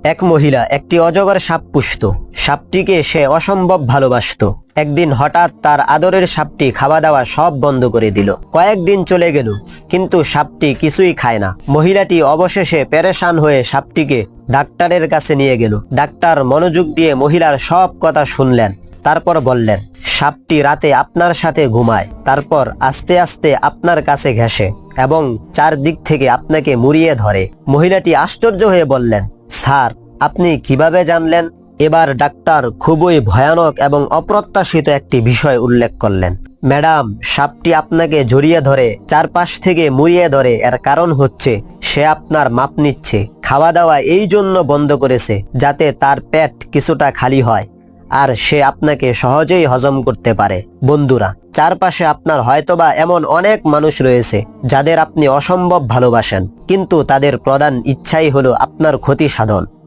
এক মহিলা একটি অজগর সাপ পুষত। সাপটিকে সে অসম্ভব ভালোবাসত। একদিন হঠাৎ তার আদরের সাপটি খাওয়া দাওয়া সব বন্ধ করে দিল। কয়েকদিন চলে গেল, কিন্তু সাপটি কিছুই খায় না। মহিলাটি অবশেষে পেরেশান হয়ে সাপটিকে ডাক্তারের কাছে নিয়ে গেল। ডাক্তার মনোযোগ দিয়ে মহিলার সব কথা শুনলেন। তারপর বললেন, সাপটি রাতে আপনার সাথে ঘুমায়, তারপর আস্তে আস্তে আপনার কাছে ঘেঁষে এবং চারদিক থেকে আপনাকে মুড়িয়ে ধরে। মহিলাটি আশ্চর্য হয়ে বললেন, স্যার, আপনি কিভাবে জানলেন? এবার ডাক্তার খুবই ভয়ানক এবং অপ্রত্যাশিত একটি বিষয় উল্লেখ করলেন। ম্যাডাম, সাপটি আপনাকে জড়িয়ে ধরে চারপাশ থেকে মুড়িয়ে ধরে, এর কারণ হচ্ছে সে আপনার মাপ নিচ্ছে। খাওয়া দাওয়া এই জন্য বন্ধ করেছে যাতে তার পেট কিছুটা খালি হয় আর সে আপনাকে সহজেই হজম করতে পারে। বন্ধুরা, চারপাশে আপনার হয়তোবা এমন অনেক মানুষ রয়েছে যাদের আপনি অসম্ভব ভালোবাসেন, কিন্তু তাদের প্রধান ইচ্ছাই হলো আপনার ক্ষতি সাধন।